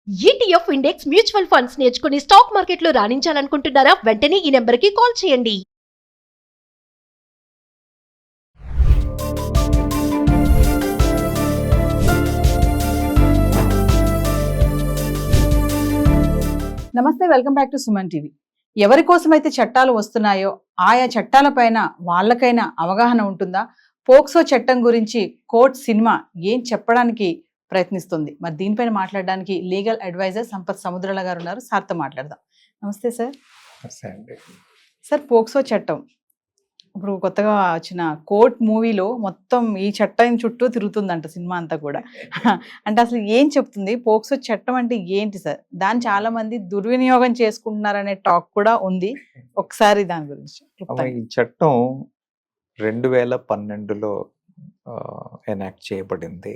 ETF index mutual funds నేర్చుకుని stock మార్కెట్లో రాణించాలనుకుంటున్నారా? వెంటనే ఈ నెంబర్కి కాల్ చేయండి. నమస్తే, welcome back to Suman TV. ఎవరి కోసమైతే చట్టాలు వస్తున్నాయో ఆయా చట్టాలపైన వాళ్ళకైనా అవగాహన ఉంటుందా? పోక్సో చట్టం గురించి కోర్ట్ సినిమా ఏం చెప్పడానికి ప్రయత్నిస్తుంది? మరి దీనిపైన మాట్లాడడానికి లీగల్ అడ్వైజర్ సంపత్ సముద్రాల గారు ఉన్నారు. సార్తో మాట్లాడదాం. నమస్తే సార్. సార్, పోక్సో చట్టం ఇప్పుడు కొత్తగా వచ్చిన కోర్ట్ మూవీలో మొత్తం ఈ చట్టం చుట్టూ తిరుగుతుందంట సినిమా అంతా కూడా. అంటే అసలు ఏం చెప్తుంది పోక్సో చట్టం అంటే ఏంటి సార్? దాన్ని చాలా మంది దుర్వినియోగం చేసుకుంటున్నారనే టాక్ కూడా ఉంది. ఒకసారి దాని గురించి. ఈ చట్టం 2012లో ఎనాక్ట్ చేయబడింది.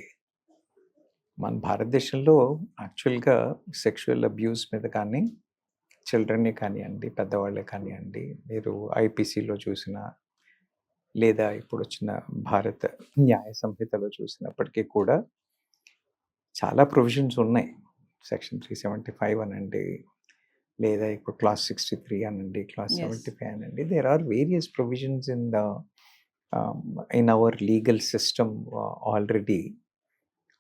మన భారతదేశంలో యాక్చువల్గా సెక్షువల్ అబ్యూస్ మీద కానీ, చిల్డ్రన్ని కానివ్వండి, పెద్దవాళ్ళే కానివ్వండి, మీరు ఐపీసీలో చూసిన లేదా ఇప్పుడు వచ్చిన భారత న్యాయ సంహితలో చూసినప్పటికీ కూడా చాలా ప్రొవిజన్స్ ఉన్నాయి. సెక్షన్ 375 అనండి, లేదా ఇప్పుడు క్లాస్ 63 అనండి, క్లాస్ 75 అనండి. There are various provisions in our legal system already.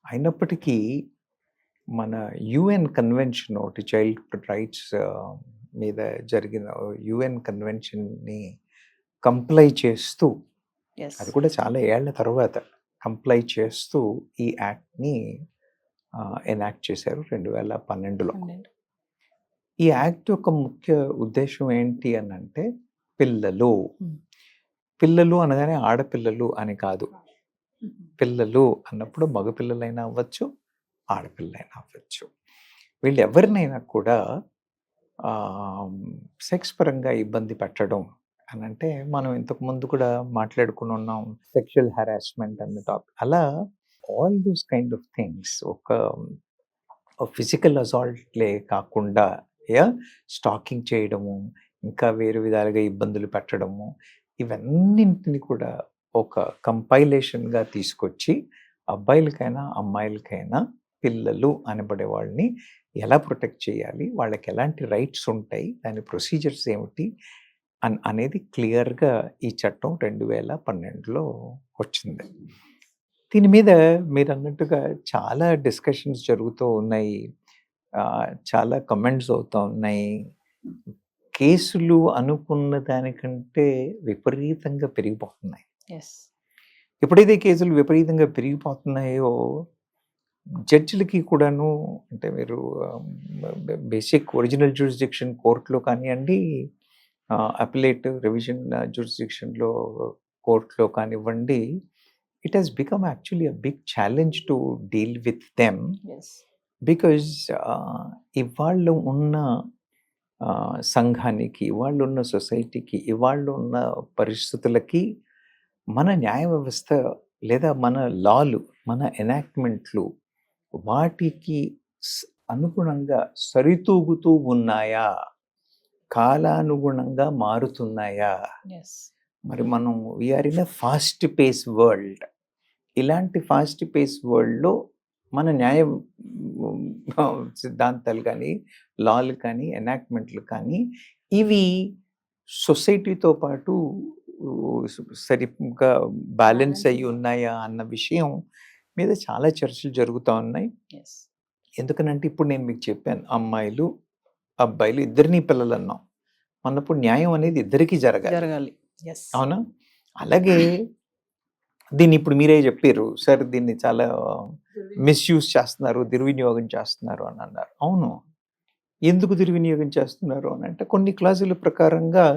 అయినప్పటికీ మన యుఎన్ కన్వెన్షన్ ఒకటి, చైల్డ్ రైట్స్ మీద జరిగిన యుఎన్ కన్వెన్షన్ని కంప్లై చేస్తూ, అది కూడా చాలా ఏళ్ల తర్వాత కంప్లై చేస్తూ ఈ యాక్ట్ని ఎనాక్ట్ చేశారు 2012లో. ఈ యాక్ట్ యొక్క ముఖ్య ఉద్దేశం ఏంటి అని అంటే, పిల్లలు అనగానే ఆడపిల్లలు అని కాదు. పిల్లలు అన్నప్పుడు మగపిల్లలైనా అవ్వచ్చు, ఆడపిల్లలైనా అవ్వచ్చు. వీళ్ళు ఎవరినైనా కూడా సెక్స్ పరంగా ఇబ్బంది పెట్టడం అని అంటే, మనం ఇంతకుముందు కూడా మాట్లాడుకుని ఉన్నాం సెక్షువల్ హెరాస్మెంట్ అన్న టాపిక్. అలా all those kind of things, ఒక ఫిజికల్ అసాల్ట్లే కాకుండా స్టాకింగ్ చేయడము, ఇంకా వేరు విధాలుగా ఇబ్బందులు పెట్టడము, ఇవన్నింటిని కూడా ఒక కంపైలేషన్గా తీసుకొచ్చి అబ్బాయిలకైనా అమ్మాయిలకైనా పిల్లలు అనబడే వాళ్ళని ఎలా ప్రొటెక్ట్ చేయాలి, వాళ్ళకి ఎలాంటి రైట్స్ ఉంటాయి, దాని ప్రొసీజర్స్ ఏమిటి అనేది క్లియర్గా ఈ చట్టం 2012లో వచ్చింది. దీని మీద మీరు అన్నట్టుగా చాలా డిస్కషన్స్ జరుగుతూ ఉన్నాయి, చాలా కమెంట్స్ అవుతూ ఉన్నాయి. కేసులు అనుకున్న దానికంటే విపరీతంగా పెరిగిపోతున్నాయి. ఎప్పుడైతే కేసులు విపరీతంగా పెరిగిపోతున్నాయో జడ్జిలకి కూడాను, అంటే మీరు బేసిక్ ఒరిజినల్ జ్యూరిస్డిక్షన్ కోర్టులో కానివ్వండి, అపిలేట్ రివిజన్ జ్యూరిస్డిక్షన్లో కోర్టులో కానివ్వండి, it has become actually a big challenge to deal with them. Because ఇవాళ ఉన్న సంఘానికి, ఇవాళ ఉన్న సొసైటీకి, ఇవాళ ఉన్న పరిస్థితులకి మన న్యాయ వ్యవస్థ లేదా మన లాలు, మన ఎనాక్ట్మెంట్లు వాటికి అనుగుణంగా సరితూగుతూ ఉన్నాయా, కాలానుగుణంగా మారుతున్నాయా? మరి మనం we are in a fast pace world. ఇలాంటి ఫాస్ట్ పేస్ వరల్డ్లో మన న్యాయ సిద్ధాంతాలు కానీ, లాలు కానీ, ఎనాక్ట్మెంట్లు కానీ, ఇవి సొసైటీతో పాటు సరిగ్గా బ్యాలెన్స్ అయ్యి ఉన్నాయా అన్న విషయం మీద చాలా చర్చలు జరుగుతూ ఉన్నాయి. ఎందుకనంటే ఇప్పుడు నేను మీకు చెప్పాను, అమ్మాయిలు అబ్బాయిలు ఇద్దరినీ పిల్లలు అన్నాం అన్నప్పుడు న్యాయం అనేది ఇద్దరికీ జరగాలి. అవునా? అలాగే దీన్ని ఇప్పుడు మీరే చెప్పారు సార్, దీన్ని చాలా మిస్యూజ్ చేస్తున్నారు, దుర్వినియోగం చేస్తున్నారు అని అన్నారు. అవును, ఎందుకు దుర్వినియోగం చేస్తున్నారు అని అంటే, కొన్ని క్లాసుల ప్రకారంగా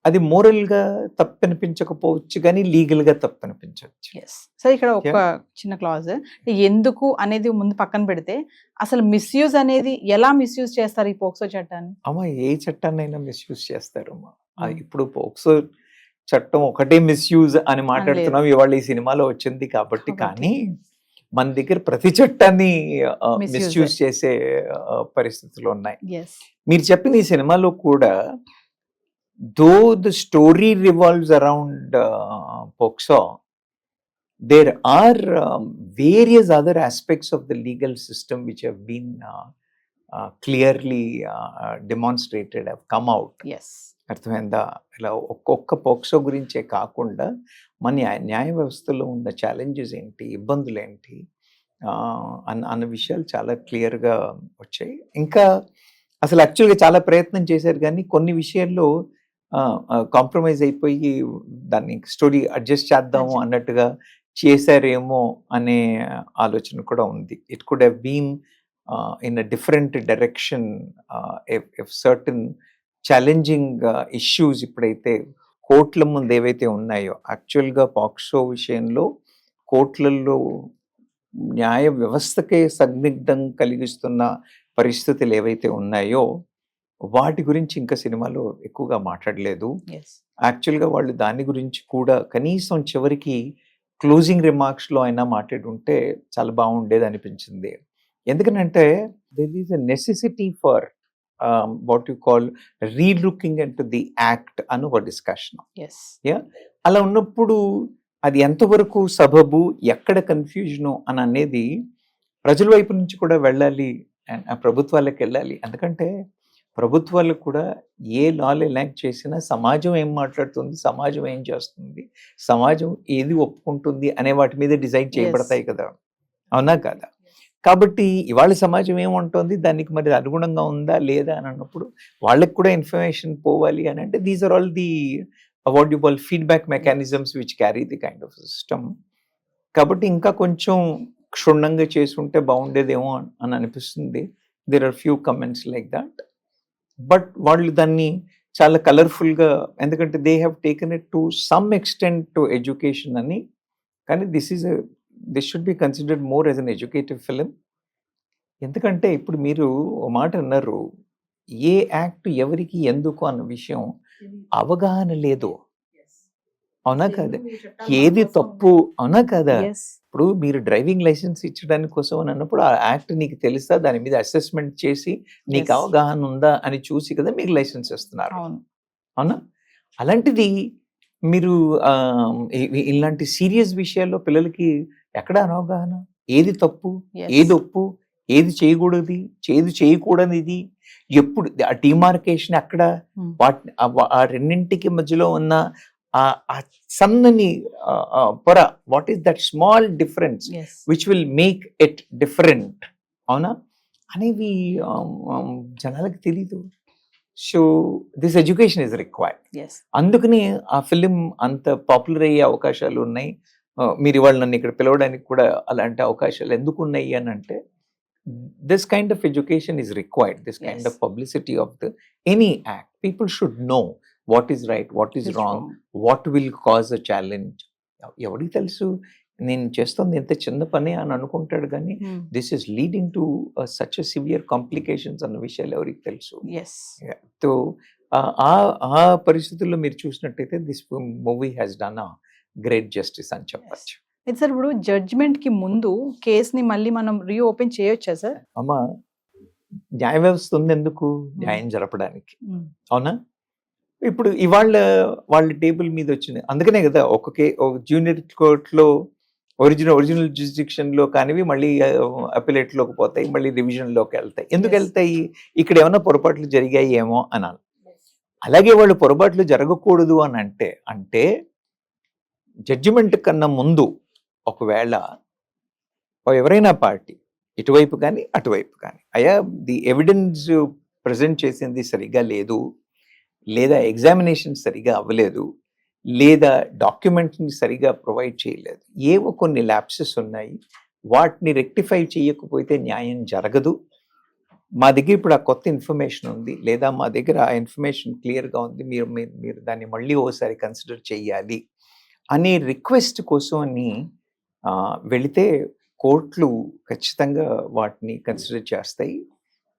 అది మోరల్గా తప్పనిపించకపోవచ్చు కానీ లీగల్గా తప్పనిపించవచ్చు. సో ఇక్కడ ఒక చిన్న క్లాజ్, ఎందుకు అనేది ముందు పక్కన పెడితే, అసలు మిస్యూజ్ అనేది ఎలా మిస్యూజ్ చేస్తారు ఈ పోక్సో చట్టాన్ని? అమ్మా, ఏ చట్టాన్నైనా మిస్యూజ్ చేస్తారు అమ్మా. ఇప్పుడు పోక్సో చట్టం ఒకటే మిస్యూజ్ అని మాట్లాడుతున్నాం ఇవాళ ఈ సినిమాలో వచ్చింది కాబట్టి, కానీ మన దగ్గర ప్రతి చట్టాన్ని మిస్యూజ్ చేసే పరిస్థితులు ఉన్నాయి. మీరు చెప్పిన ఈ సినిమాలో కూడా, though the story revolves around Pokso, there are various other aspects of the legal system which have been clearly demonstrated, have come out. Yes అర్థమైందా? ఇలా ఒక్కొక్క పోక్సో గురించే కాకుండా మన న్యాయ వ్యవస్థలో ఉన్న ఛాలెంజెస్ ఏంటి, ఇబ్బందులు ఏంటి అన్న విషయాలు చాలా క్లియర్గా వచ్చాయి. ఇంకా అసలు యాక్చువల్గా చాలా ప్రయత్నం చేశారు కానీ కొన్ని విషయాల్లో కాంప్రమైజ్ అయిపోయి దాన్ని స్టోరీ అడ్జస్ట్ చేద్దాము అన్నట్టుగా చేశారేమో అనే ఆలోచన కూడా ఉంది. It could have been in a different direction if certain challenging issues ఇప్పుడైతే కోర్టుల ముందు ఏవైతే ఉన్నాయో, యాక్చువల్గా పాక్సో విషయంలో కోర్టులలో న్యాయ వ్యవస్థకే సందిగ్ధం కలిగిస్తున్న పరిస్థితులు ఏవైతే ఉన్నాయో వాటి గురించి ఇంకా సినిమాలో ఎక్కువగా మాట్లాడలేదు. ఎస్ యాక్చువల్గా వాళ్ళు దాని గురించి కూడా కనీసం చివరికి క్లోజింగ్ రిమార్క్స్లో అయినా మాట్లాడి ఉంటే చాలా బాగుండేది అనిపించింది. ఎందుకనంటే there is a necessity for what you call relooking into the act అని ఒక డిస్కషన్. ఎస్ అలా ఉన్నప్పుడు అది ఎంతవరకు సబబు, ఎక్కడ కన్ఫ్యూజను అని అనేది ప్రజల వైపు నుంచి కూడా వెళ్ళాలి, అండ్ ఆ ప్రభుత్వాలకు వెళ్ళాలి. ఎందుకంటే ప్రభుత్వాలు కూడా ఏ లాలు ఎనాక్ట్ చేసినా సమాజం ఏం మాట్లాడుతుంది, సమాజం ఏం చేస్తుంది, సమాజం ఏది ఒప్పుకుంటుంది అనే వాటి మీద డిజైడ్ చేయబడతాయి కదా, అవునా కదా? కాబట్టి ఇవాళ సమాజం ఏమంటుంది, దానికి మరి అనుగుణంగా ఉందా లేదా అని అన్నప్పుడు వాళ్ళకి కూడా ఇన్ఫర్మేషన్ పోవాలి అని అంటే these are all the what you call feedback mechanisms which carry the kind of system. కాబట్టి ఇంకా కొంచెం క్షుణ్ణంగా చేసి ఉంటే బాగుండేదేమో అని అనిపిస్తుంది. There are few comments like that. But వాళ్ళు దాన్ని చాలా కలర్ఫుల్గా, ఎందుకంటే they have taken it to some extent to education అని. కానీ this should be considered more as an educative film. ఎందుకంటే ఇప్పుడు మీరు ఓ మాట అన్నారు, ఏ యాక్ట్ ఎవరికి ఎందుకు అన్న విషయం అవగాహన లేదు, అవునా కదా? ఏది తప్పు, అవునా కదా? ఎస్ ఇప్పుడు మీరు డ్రైవింగ్ లైసెన్స్ ఇచ్చడానికి కోసం అని అన్నప్పుడు ఆ యాక్ట్ నీకు తెలుసా, దాని మీద అసెస్మెంట్ చేసి నీకు Yes. అవగాహన ఉందా అని చూసి కదా మీకు లైసెన్స్ ఇస్తున్నారు, అవును అవునా? అలాంటిది మీరు ఇలాంటి సీరియస్ విషయాల్లో పిల్లలకి ఎక్కడ అనవగాహన, ఏది తప్పు, Yes. ఏది ఒప్పు, ఏది చేయకూడదు, ఏది చేయకూడనిది, ఎప్పుడు ఆ డిమార్కేషన్ అక్కడ, Hmm. ఆ రెండింటికి మధ్యలో ఉన్న ఆ సన్నని పొర, what is that small difference yes which will make it different, అవునా అనేవి జనాలకు తెలీదు. So this education is required. Yes అందుకని ఆ ఫిలిం అంత పాపులర్ అయ్యే అవకాశాలు ఉన్నాయి. మీరు ఇవాళ నన్ను ఇక్కడ పిలవడానికి కూడా అలాంటి అవకాశాలు ఎందుకు ఉన్నాయి అని అంటే this kind of education is required, this kind Yes. Of publicity of the any act. People should know what is right, what is wrong, what will cause a challenge. ఎవరికి తెలుసు నేను చేస్తుంది ఎంత చిన్న పని అని అనుకుంటాడు, కానీ this is leading to such severe complications అన్న విషయాలు ఎవరికి తెలుసు. ఎస్ సో ఆ పరిస్థితుల్లో మీరు చూసినట్టయితే this movie has done a great justice అని చెప్పచ్చు. ఇది సార్ ఇప్పుడు జడ్జ్మెంట్ కి ముందు కేసుని మళ్ళీ మనం రీఓపెన్ చేయొచ్చా సార్? అమ్మ, న్యాయ వ్యవస్థ ఉంది ఎందుకు? న్యాయం జరపడానికి, అవునా? ఇప్పుడు ఇవాళ వాళ్ళ టేబుల్ మీద వచ్చింది, అందుకనే కదా ఒక జూనియర్ కోర్టులో ఒరిజినల్ జ్యూరిడిక్షన్ లో కానివి మళ్ళీ అపిలేట్ లోకి పోతాయి, మళ్ళీ రివిజన్ లోకి వెళ్తాయి. ఎందుకు Yes. వెళ్తాయి? ఇక్కడ ఏమైనా పొరపాట్లు జరిగాయి ఏమో అనాలి. అలాగే వాళ్ళు పొరపాట్లు జరగకూడదు అని అంటే జడ్జిమెంట్ కన్నా ముందు ఒకవేళ ఎవరైనా పార్టీ ఇటువైపు కానీ అటువైపు కానీ, అయ్యా ది ఎవిడెన్స్ ప్రజెంట్ చేసింది సరిగా లేదు, లేదా ఎగ్జామినేషన్ సరిగా అవ్వలేదు, లేదా డాక్యుమెంట్ని సరిగా ప్రొవైడ్ చేయలేదు, ఏవో కొన్ని ల్యాప్సెస్ ఉన్నాయి, వాటిని రెక్టిఫై చేయకపోతే న్యాయం జరగదు. మా దగ్గర ఇప్పుడు ఆ కొత్త ఇన్ఫర్మేషన్ ఉంది, లేదా మా దగ్గర ఆ ఇన్ఫర్మేషన్ క్లియర్గా ఉంది, మీరు దాన్ని మళ్ళీ ఓసారి కన్సిడర్ చేయాలి అనే రిక్వెస్ట్ కోసం అని వెళితే కోర్టులు ఖచ్చితంగా వాటిని కన్సిడర్ చేస్తాయి.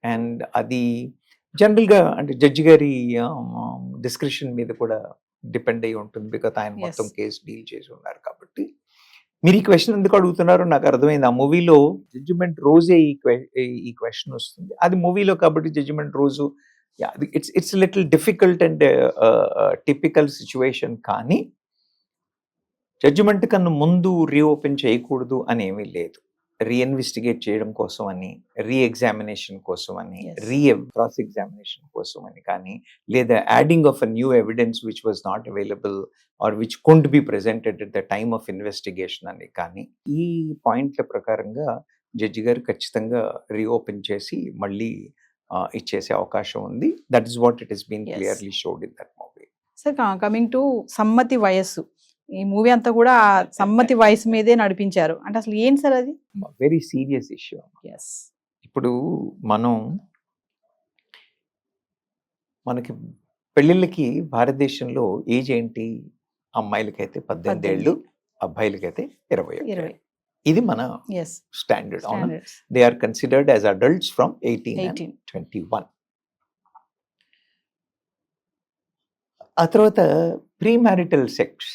అండ్ అది జనరల్గా అంటే జడ్జి గారి డిస్క్రిప్షన్ మీద కూడా డిపెండ్ అయి ఉంటుంది, బికాజ్ ఆయన మొత్తం కేసు డీల్ చేసి ఉన్నారు. కాబట్టి మీరు ఈ క్వశ్చన్ ఎందుకు అడుగుతున్నారో నాకు అర్థమైంది. ఆ మూవీలో జడ్జిమెంట్ రోజే ఈ క్వశ్చన్ వస్తుంది, అది మూవీలో కాబట్టి జడ్జిమెంట్ రోజు it's little difficult and typical situation. కానీ జడ్జిమెంట్ కన్నా ముందు రీఓపెన్ చేయకూడదు అని ఏమీ లేదు. రీఇన్వెస్టిగేట్ చేయడం కోసం అని, రీఎగ్జామినేషన్ కోసం అని, Yes. క్రాస్ ఎగ్జామినేషన్ కోసం అని కానీ, లేదా adding of a new evidence which was not available or which could be presented at the time of investigation అని కానీ, ఈ పాయింట్ల ప్రకారంగా జడ్జి గారు ఖచ్చితంగా రీఓపెన్ చేసి మళ్ళీ ఇచ్చేసే అవకాశం ఉంది. That is what it is been Yes. Clearly showed in that movie. Sir coming to సమ్మతి వయస్సు, ఈ మూవీ అంతా కూడా ఆ సమ్మతి వయసు మీదే నడిపించారు అంటే అసలు ఏంటి సార్ అది? Very serious issue. ఇప్పుడు మనకి పెళ్ళిళ్ళకి భారతదేశంలో ఏజ్ ఏంటి? అమ్మాయిలకైతే 18 ఏళ్ళు, అబ్బాయిలకైతే 20. 20. ఇది మన స్టాండర్డ్. అవునా? They are considered as adults from 18 and 21. ఆ తర్వాత ప్రీ మ్యారిటల్ సెక్స్,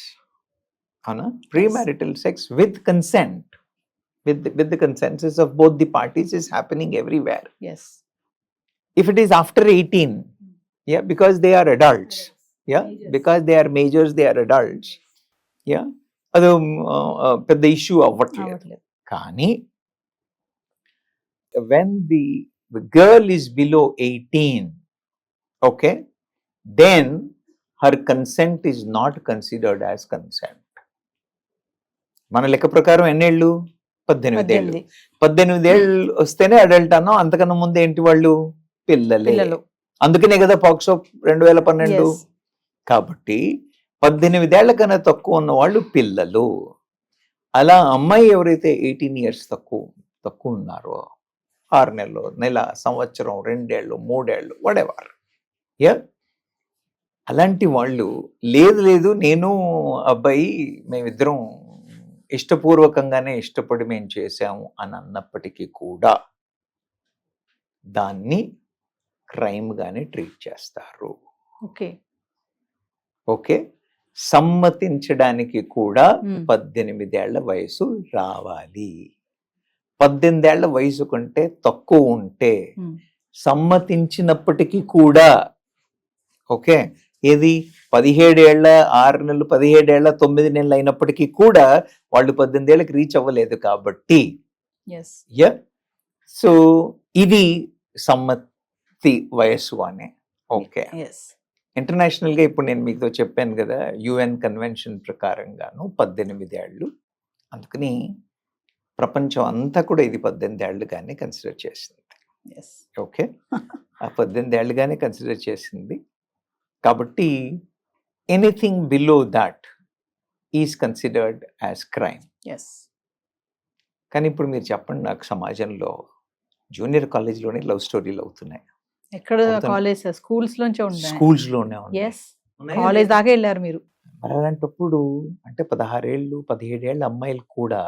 అవునా? Pre marital sex with consent, with the consensus of both the parties is happening everywhere. If it is after 18, yeah, because they are adults, yeah, because they are majors, they are adults, yeah, అది పెద్ద issue అవ్వట్లేదు. కానీ when the girl is below 18, okay, then her consent is not considered as consent. మన లెక్క ప్రకారం ఎన్నేళ్ళు? 18 ఏళ్ళు. 18 ఏళ్ళు వస్తేనే అడల్ట్ అన్నాం, అంతకన్నా ముందు ఏంటి వాళ్ళు? పిల్లలే. అందుకనే కదా పాక్సో 2012. కాబట్టి 18 ఏళ్ల కన్నా తక్కువ ఉన్న వాళ్ళు పిల్లలు. అలా అమ్మాయి ఎవరైతే 18 ఇయర్స్ తక్కువ ఉన్నారో, 6 నెలలు, నెల, సంవత్సరం, 2 ఏళ్ళు, 3 ఏళ్ళు, whatever, యా, అలాంటి వాళ్ళు లేదు నేను అబ్బాయి మేమిద్దరం ఇష్టపూర్వకంగానే ఇష్టపడి మేము చేశాము అని అన్నప్పటికీ కూడా దాన్ని క్రైమ్ గానే ట్రీట్ చేస్తారు. ఓకే, సమ్మతించడానికి కూడా 18 ఏళ్ల వయసు రావాలి. 18 ఏళ్ల వయసు కంటే తక్కువ ఉంటే సమ్మతించినప్పటికీ కూడా, ఓకే, ఏది 17 ఏళ్ల 6 నెలలు, 17 ఏళ్ల 9 నెలలు అయినప్పటికీ కూడా వాళ్ళు 18 ఏళ్ళకి రీచ్ అవ్వలేదు కాబట్టి, సో ఇది సమ్మతి వయస్సు అనే. ఓకే, ఇంటర్నేషనల్ గా ఇప్పుడు నేను మీకు చెప్పాను కదా, UN కన్వెన్షన్ ప్రకారంగాను 18 ఏళ్ళు. అందుకని ప్రపంచం అంతా కూడా ఇది 18 ఏళ్ళుగానే కన్సిడర్ చేసింది. ఓకే, ఆ 18 ఏళ్ళుగానే కన్సిడర్ చేసింది. కాబట్టి anything below that is considered as crime. కానీ ఇప్పుడు మీరు చెప్పండి నాకు, సమాజంలో జూనియర్ కాలేజ్లోనే లవ్ స్టోరీలు అవుతున్నాయి. ఎక్కడ కాలేజ్? స్కూల్స్ లోనే ఉన్నాయి. కాలేజ్ దాకా వెళ్ళారు మీరు. మరి అలాంటప్పుడు అంటే 16 ఏళ్ళు 17 ఏళ్ళ అమ్మాయిలు కూడా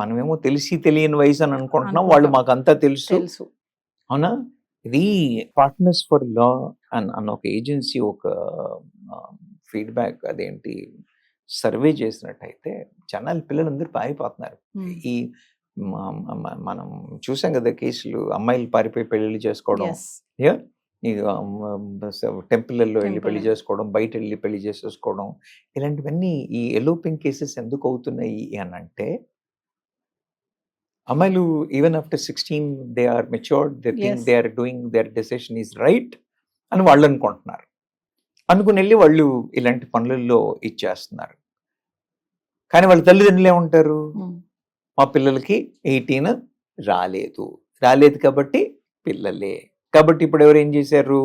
మనమేమో తెలిసి తెలియని వయసు అని అనుకుంటున్నాం, వాళ్ళు మాకు అంతా తెలుసు. అవునా? ఇది పార్ట్నర్స్ ఫర్ లా అన్న ఒక ఏజెన్సీ ఒక ఫీడ్బ్యాక్, అదేంటి సర్వే చేసినట్టయితే జనాలు పిల్లలందరూ పారిపోతున్నారు. ఈ మనం చూసాం కదా కేసులు, అమ్మాయిలు పారిపోయి పెళ్లి చేసుకోవడం, టెంపుల్లో వెళ్ళి పెళ్లి చేసుకోవడం, బయట వెళ్ళి పెళ్లి చేసేసుకోవడం, ఇలాంటివన్నీ ఈ ఎలోపింగ్ కేసెస్ ఎందుకు అవుతున్నాయి అని అంటే, అమ్మాయిలు even after 16 they are matured, they think they are doing their decision is right అని వాళ్ళు అనుకుంటున్నారు. అనుకుని వెళ్ళి వాళ్ళు ఇలాంటి పనులలో ఇచ్చేస్తున్నారు. కానీ వాళ్ళ తల్లిదండ్రులు ఏమంటారు? మా పిల్లలకి 18 రాలేదు కాబట్టి పిల్లలే. కాబట్టి ఇప్పుడు ఎవరు ఏం చేశారు?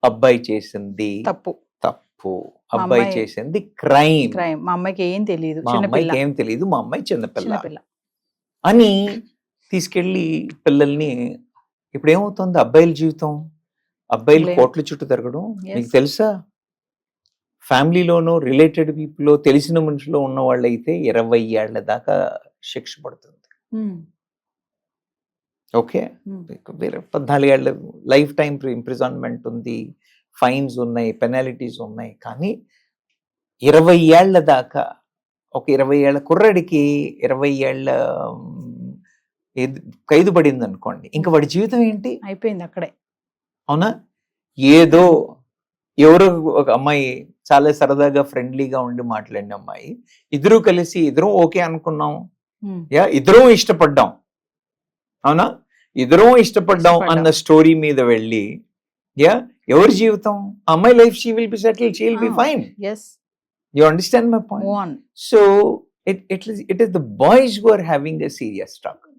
అబ్బాయి చేసింది తప్పు, అబ్బాయి చేసింది క్రైమ్. మా అమ్మాయికి ఏం తెలియదు, మా అమ్మాయి చిన్నపిల్ల అని తీసుకెళ్ళి పిల్లల్ని. ఇప్పుడు ఏమవుతుంది? అబ్బాయిల జీవితం, అబ్బాయిలు కోట్ల చుట్టూ తిరగడం. మీకు తెలుసా? ఫ్యామిలీలోనో రిలేటెడ్ పీపుల్ తెలిసిన మనుషులో ఉన్న వాళ్ళు అయితే 20 ఏళ్ల దాకా శిక్ష పడుతుంది. ఓకే, 14 ఏళ్ళ లైఫ్ టైం ఇంప్రిజన్మెంట్ ఉంది, ఫైన్స్ ఉన్నాయి, పెనాలిటీస్ ఉన్నాయి. కానీ 20 ఏళ్ల దాకా, ఒక 20 ఏళ్ల కుర్రాడికి 20 ఏళ్ల ఖైదు పడింది అనుకోండి, ఇంకా వాడి జీవితం ఏంటి? అయిపోయింది అక్కడే. అవునా? ఏదో ఎవరో ఒక అమ్మాయి చాలా సరదాగా ఫ్రెండ్లీగా ఉండి మాట్లాడిన అమ్మాయి, ఇద్దరూ కలిసి ఇద్దరం ఓకే అనుకున్నాం, ఇద్దరం ఇష్టపడ్డాం, అవునా, ఇద్దరం ఇష్టపడ్డాం అన్న స్టోరీ మీద వెళ్ళి ఎవరి జీవితం, అమ్మాయి life she will be settle, she will be fine. You understand my point? So it is the boys who are having a serious struggle.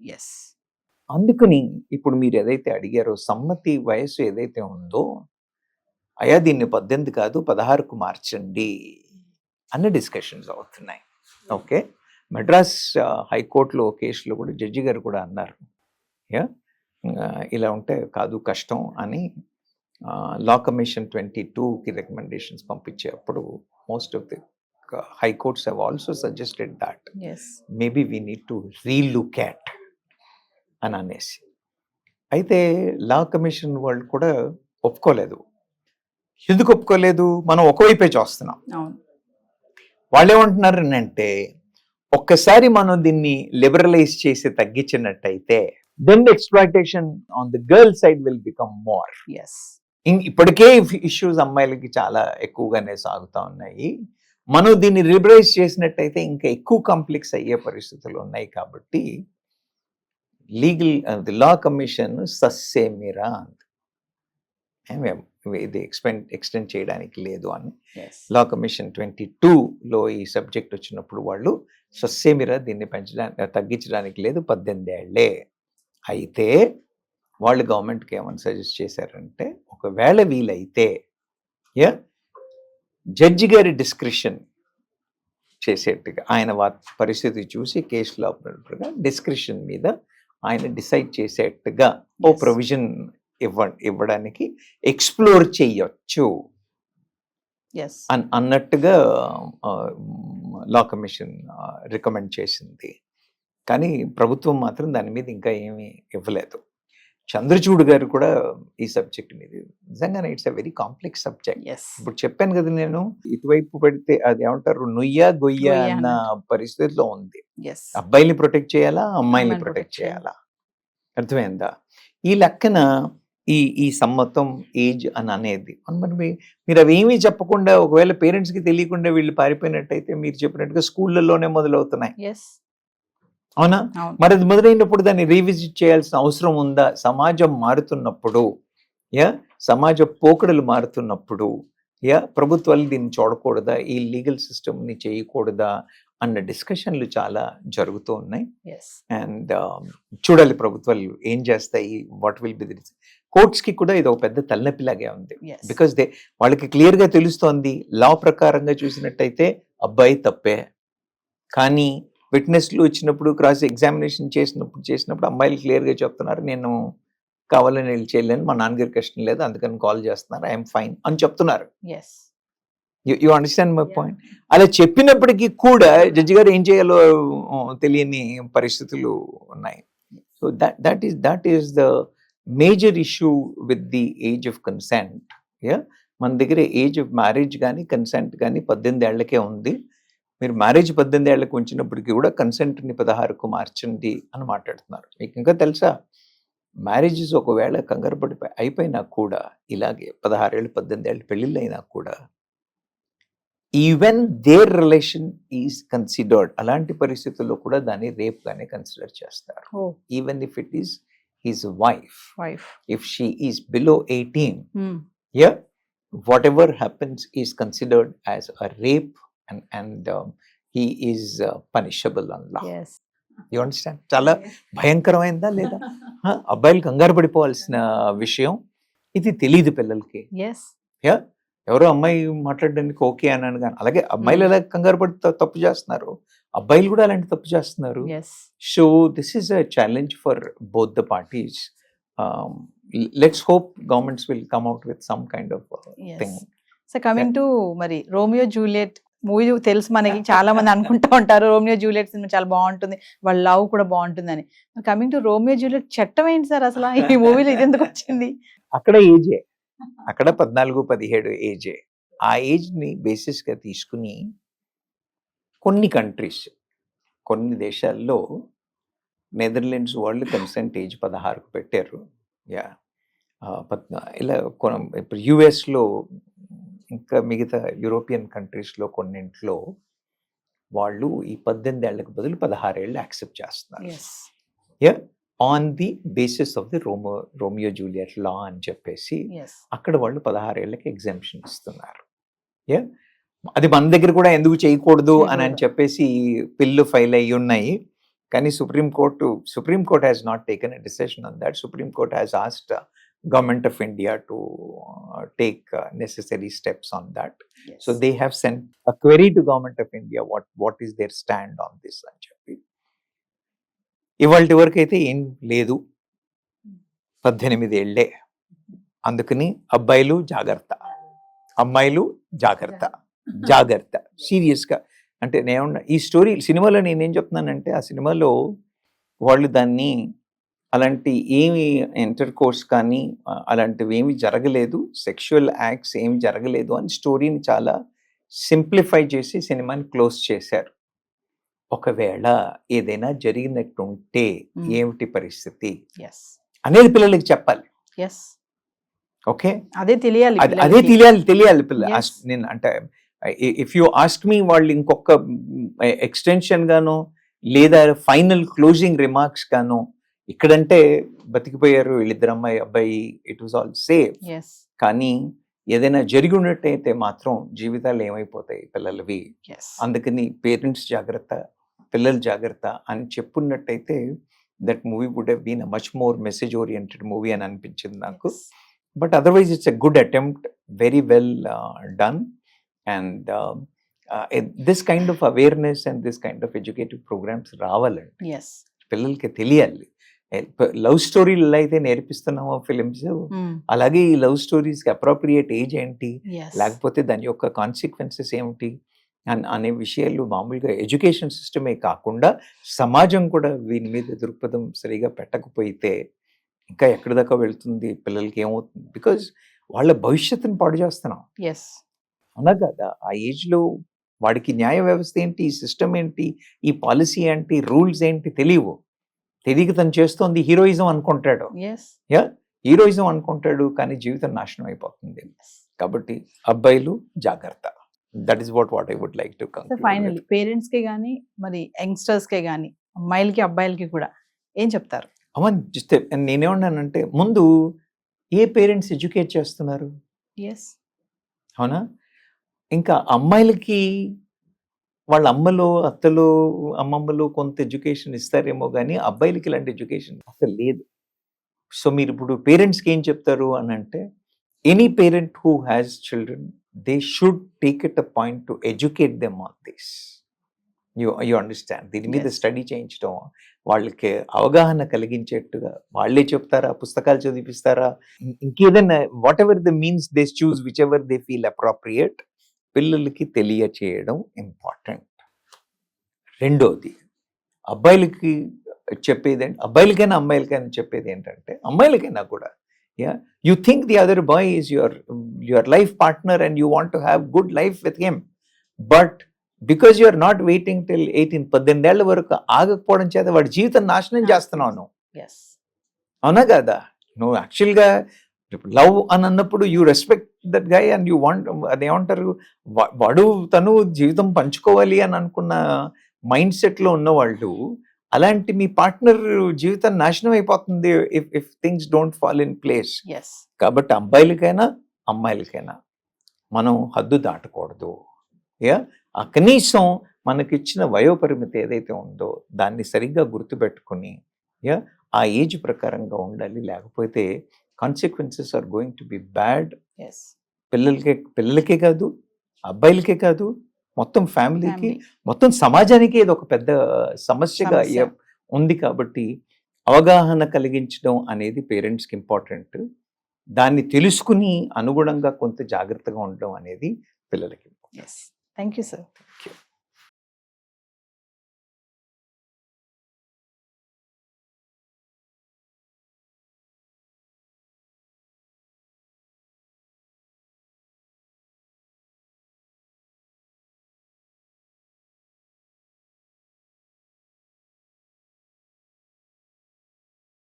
అందుకని ఇప్పుడు మీరు ఏదైతే అడిగారో సమ్మతి వయస్సు ఏదైతే ఉందో, అయ్యా దీన్ని 18 కాదు 16కు మార్చండి అన్న డిస్కషన్స్ అవుతున్నాయి. ఓకే, మద్రాస్ హైకోర్టులో కేసులో కూడా జడ్జి గారు కూడా అన్నారు, ఇలా ఉంటే కాదు కష్టం అని. లా కమిషన్ 22కి రికమెండేషన్స్ పంపించేటప్పుడు most of the high courts have also suggested that maybe we need to relook at అని అనేసి. అయితే లా కమిషన్ వాళ్ళు కూడా ఒప్పుకోలేదు. ఎందుకు ఒప్పుకోలేదు? మనం ఒకవైపే చూస్తున్నాం. వాళ్ళు ఏమంటున్నారు అంటే, ఒక్కసారి మనం దీన్ని లిబరలైజ్ చేసి తగ్గించినట్టయితే then the exploitation on the girl side will become more. ఇప్పటికే ఇష్యూస్ అమ్మాయిలకి చాలా ఎక్కువగానే సాగుతూ ఉన్నాయి. మనం దీన్ని లిబరలైజ్ చేసినట్టయితే ఇంకా ఎక్కువ కాంప్లెక్స్ అయ్యే పరిస్థితులు ఉన్నాయి. కాబట్టి ది లా కమిషన్ సస్సేమిరా ఇది ఎక్స్టెండ్ చేయడానికి లేదు అని. లా కమిషన్ 22లో ఈ సబ్జెక్ట్ వచ్చినప్పుడు వాళ్ళు సస్సేమిరా దీన్ని తగ్గించడానికి లేదు, 18 ఏళ్లే. అయితే వాళ్ళు గవర్నమెంట్కి ఏమని సజెస్ట్ చేశారంటే, ఒకవేళ వీలైతే జడ్జి గారి డిస్క్రిషన్ చేసేట్టుగా, ఆయన పరిస్థితి చూసి కేసులో డిస్క్రిషన్ మీద ఆయన డిసైడ్ చేసేట్టుగా ఓ ప్రొవిజన్ ఇవ్వడానికి ఎక్స్ప్లోర్ చెయ్యొచ్చు అన్నట్టుగా లా కమిషన్ రికమెండ్ చేసింది. కానీ ప్రభుత్వం మాత్రం దాని మీద ఇంకా ఏమీ ఇవ్వలేదు. చంద్రచూడ్ గారు కూడా ఈ సబ్జెక్ట్ మీద నిజంగానే it's a very complex subject. ఇప్పుడు చెప్పాను కదా నేను, ఇటువైపు పెడితే అది ఏమంటారు నుయ్య గొయ్య అన్న పరిస్థితిలో ఉంది. అబ్బాయిని ప్రొటెక్ట్ చేయాలా, అమ్మాయిని ప్రొటెక్ట్ చేయాలా, అర్థమైందా? ఈ లెక్కన ఈ సమ్మతం ఏజ్ అని అనేది మరి మీరు అవి ఏమీ చెప్పకుండా, ఒకవేళ పేరెంట్స్కి తెలియకుండా వీళ్ళు పారిపోయినట్టయితే మీరు చెప్పినట్టుగా స్కూళ్ళల్లోనే మొదలవుతున్నాయి, అవునా? మరి అది మొదలైనప్పుడు దాన్ని రీవిజిట్ చేయాల్సిన అవసరం ఉందా? సమాజం మారుతున్నప్పుడు, సమాజ పోకడలు మారుతున్నప్పుడు ప్రభుత్వాలు దీన్ని చూడకూడదా, ఈ లీగల్ సిస్టమ్ని చేయకూడదా అన్న డిస్కషన్లు చాలా జరుగుతూ ఉన్నాయి. అండ్ చూడాలి ప్రభుత్వాలు ఏం చేస్తాయి, వాట్ విల్ బి ది. కోర్ట్స్కి కూడా ఇది ఒక పెద్ద తలనొప్పిలాగే ఉంది. బికాస్ వాళ్ళకి క్లియర్గా తెలుస్తోంది, లా ప్రకారంగా చూసినట్టయితే అబ్బాయి తప్పే, కానీ విట్నెస్లు వచ్చినప్పుడు క్రాస్ ఎగ్జామినేషన్ చేసినప్పుడు అమ్మాయిలు క్లియర్గా చెప్తున్నారు, నేను కావాలని వెళ్ళి చేయలేను, మా నాన్నగారికి ఇష్టం లేదు, అందుకని కాల్ చేస్తున్నారు, ఐఎమ్ ఫైన్ అని చెప్తున్నారు. You understand my point? అలా చెప్పినప్పటికీ కూడా జడ్జి గారు ఏం చేయాలో తెలియని పరిస్థితులు ఉన్నాయి. So that is the major issue with the age of consent. మన దగ్గర ఏజ్ ఆఫ్ మ్యారేజ్ కానీ కన్సెంట్ కానీ 18 ఏళ్లకే ఉంది. మీరు మ్యారేజ్ 18 ఏళ్లకు ఉంచినప్పటికీ కూడా కన్సెంట్ని 16కు మార్చండి అని మాట్లాడుతున్నారు. మీకు ఇంకా తెలుసా, మ్యారేజెస్ ఒకవేళ కంగారు పడిపోయి అయిపోయినా కూడా, ఇలాగే 16 ఏళ్ళు 18 ఏళ్ళు పెళ్ళిళ్ళు అయినా కూడా, even their relation is considered, అలాంటి పరిస్థితుల్లో కూడా దాన్ని రేప్ గానే కన్సిడర్ చేస్తారు. Even if it is his wife, if she is below 18, whatever happens is considered as a rape and he is punishable on law. You understand? చాలా భయంకరమైందా లేదా? అబ్బాయిలు కంగారు పడిపోవాల్సిన విషయం ఇది, తెలియదు పిల్లలకి. ఎవరో అమ్మాయి మాట్లాడడానికి ఓకే అన్నాను కానీ, అలాగే అమ్మాయిలు ఎలా కంగారు పడి తప్పు చేస్తున్నారు, అబ్బాయిలు కూడా అలాంటి తప్పు చేస్తున్నారు. So this is a challenge for both the parties. Let's hope governments will come out with some kind of thing. So coming to మరి రోమియో జూలియట్ మూవీ తెలుసు మనకి, చాలా మంది అనుకుంటా ఉంటారు రోమియో జూలియట్ సినిమా చాలా బాగుంటుంది, వాళ్ళ లవ్ కూడా బాగుంటుందని. కమింగ్ టు రోమియో జూలియట్ చట్టం ఏంటి సార్ అసలు ఈ మూవీలో ఇది ఎందుకు వచ్చింది? అక్కడ ఏజే, అక్కడ 14-17 ఏజే. ఆ ఏజ్ ని బేసిస్ గా తీసుకుని కొన్ని కంట్రీస్, కొన్ని దేశాల్లో, నెదర్లాండ్స్ వాళ్ళు కన్సెంట్ ఏజ్ 16కు పెట్టారు. ఇలా ఇప్పుడు యుఎస్లో ఇంకా మిగతా యూరోపియన్ కంట్రీస్లో కొన్నింట్లో వాళ్ళు ఈ 18 ఏళ్లకు బదులు 16 ఏళ్ళు యాక్సెప్ట్ చేస్తున్నారు. On the basis of the Romeo Juliet law అని చెప్పేసి అక్కడ వాళ్ళు 16 ఏళ్ళకి ఎగ్జామ్షన్ ఇస్తున్నారు. అది మన దగ్గర కూడా ఎందుకు చేయకూడదు అని చెప్పేసి పిల్లు ఫైల్ అయ్యి ఉన్నాయి. కానీ supreme court has not taken a decision on that. Supreme court has asked government of India to take necessary steps on that. So they have sent a query to government of India what is their stand on this అని చెప్పి. ఇవాళ వరకు అయితే ఏం లేదు, 18 ఏళ్లే. అందుకని అబ్బాయిలు జాగ్రత్త, అమ్మాయిలు జాగ్రత్త, జాగ్రత్త, సీరియస్గా. అంటే నేను ఈ స్టోరీ సినిమాలో నేనేం చెప్తున్నానంటే, ఆ సినిమాలో వాళ్ళు దాన్ని అలాంటి ఏమి ఇంటర్ కోర్స్ కానీ అలాంటివి ఏమి జరగలేదు, సెక్షువల్ యాక్ట్స్ ఏమి జరగలేదు అని స్టోరీని చాలా సింప్లిఫై చేసి సినిమాని క్లోజ్ చేశారు. ఒకవేళ ఏదైనా జరిగినట్టుంటే ఏమిటి పరిస్థితి అనేది పిల్లలకి చెప్పాలి. ఓకే, అదే తెలియాలి పిల్ల. నేను అంటే ఇఫ్ యూ ఆస్క్ మీ, వాళ్ళు ఇంకొక ఎక్స్టెన్షన్ గానో లేదా ఫైనల్ క్లోజింగ్ రిమార్క్స్ గానో, ఇక్కడంటే బతికిపోయారు వీళ్ళిద్దరు అబ్బాయి, ఇట్ వాజ్ ఆల్ సేఫ్. కానీ ఏదైనా జరిగి ఉన్నట్టయితే మాత్రం జీవితాలు ఏమైపోతాయి పిల్లలవి. అందుకని పేరెంట్స్ జాగ్రత్త, పిల్లలు జాగ్రత్త అని చెప్పున్నట్టయితే that movie would have been a much more message oriented movie అని అనిపించింది నాకు. But otherwise it's a good attempt, very well done. And this kind of awareness and this kind of educative programs రావాలండి, పిల్లలకి తెలియాలి. Love స్టోరీలు అయితే నేర్పిస్తున్నామో films, అలాగే ఈ లవ్ స్టోరీస్కి అప్రోప్రియేట్ ఏజ్ ఏంటి, లేకపోతే దాని యొక్క కాన్సిక్వెన్సెస్ ఏమిటి అనే విషయాలు మామూలుగా ఎడ్యుకేషన్ సిస్టమే కాకుండా సమాజం కూడా వీని మీద దృక్పథం సరిగా పెట్టకపోతే ఇంకా ఎక్కడి దాకా వెళ్తుంది, పిల్లలకి ఏమవుతుంది? బికాజ్ వాళ్ళ భవిష్యత్తుని పాడు చేస్తున్నాం. అవునా కదా? ఆ ఏజ్లో వాడికి న్యాయ వ్యవస్థ ఏంటి, ఈ సిస్టమ్ ఏంటి, ఈ పాలసీ ఏంటి, రూల్స్ ఏంటి తెలియక తను చేస్తోంది హీరోయిజం అనుకుంటాడు. హీరోయిజం అనుకుంటాడు, కానీ జీవితం నాశనం అయిపోతుంది. కాబట్టి అబ్బాయిలు జాగ్రత్త. That is what I would like to conclude. Finally parents కి గానీ, మరి యంగ్స్టర్స్ కే గానీ, అమ్మాయిలకి అబ్బాయిలకి కూడా ఏం చెప్తారు? అవన్ చూస్తే నేనేమన్నానంటే, ముందు ఏ పేరెంట్స్ ఎడ్యుకేట్ చేస్తున్నారు? అవునా? ఇంకా అమ్మాయిలకి వాళ్ళ అమ్మలో, అత్తలో, అమ్మమ్మలో కొంత ఎడ్యుకేషన్ ఇస్తారేమో కానీ అబ్బాయిలకి ఇలాంటి ఎడ్యుకేషన్ అసలు లేదు. సో మీరు ఇప్పుడు పేరెంట్స్కి ఏం చెప్తారు అని అంటే, any parent who has children, they should take it a point to educate them on this. You understand? దీని మీద స్టడీ చేయించడం, వాళ్ళకి అవగాహన కలిగించేట్టుగా వాళ్ళే చెప్తారా, పుస్తకాలు చదివిస్తారా, ఇంకేదైనా what ever the means they choose, which ever they feel appropriate, పిల్లలకి తెలియచేయడం ఇంపార్టెంట్. రెండోది, అబ్బాయిలకి చెప్పేది, అబ్బాయిలకైనా అమ్మాయిలకైనా చెప్పేది ఏంటంటే, అమ్మాయిలకైనా కూడా, you think the other boy is your life partner and you want to have good life with him, but because you are not waiting till 18 ఏళ్ల వరకు ఆగకపోవడం చేత వాడి జీవితం నాశనం చేస్తున్నావు నువ్వు. అవునా కదా? నువ్వు యాక్చువల్గా లవ్ అని అన్నప్పుడు you respect that guy and you want, అదేమంటారు, వాడు తను జీవితం పంచుకోవాలి అని అనుకున్న మైండ్ సెట్లో ఉన్నవాళ్ళు, అలాంటి మీ పార్ట్నర్ జీవితం నాశనం అయిపోతుంది if things don't fall in place. కాబట్టి అబ్బాయిలకైనా అమ్మాయిలకైనా మనం హద్దు దాటకూడదు. ఆ కనీసం మనకిచ్చిన వయోపరిమితి ఏదైతే ఉందో దాన్ని సరిగ్గా గుర్తుపెట్టుకుని ఆ ఏజ్ ప్రకారంగా ఉండాలి. లేకపోతే consequences are going to be bad. పిల్లలకే కాదు, అబ్బాయిలకే కాదు, మొత్తం ఫ్యామిలీకి, మొత్తం సమాజానికి ఇది ఒక పెద్ద సమస్యగా ఉంది. కాబట్టి అవగాహన కలిగించడం అనేది పేరెంట్స్కి ఇంపార్టెంట్. దాన్ని తెలుసుకుని అనుగుణంగా కొంత జాగ్రత్తగా ఉండడం అనేది పిల్లలకి. Thank you sir.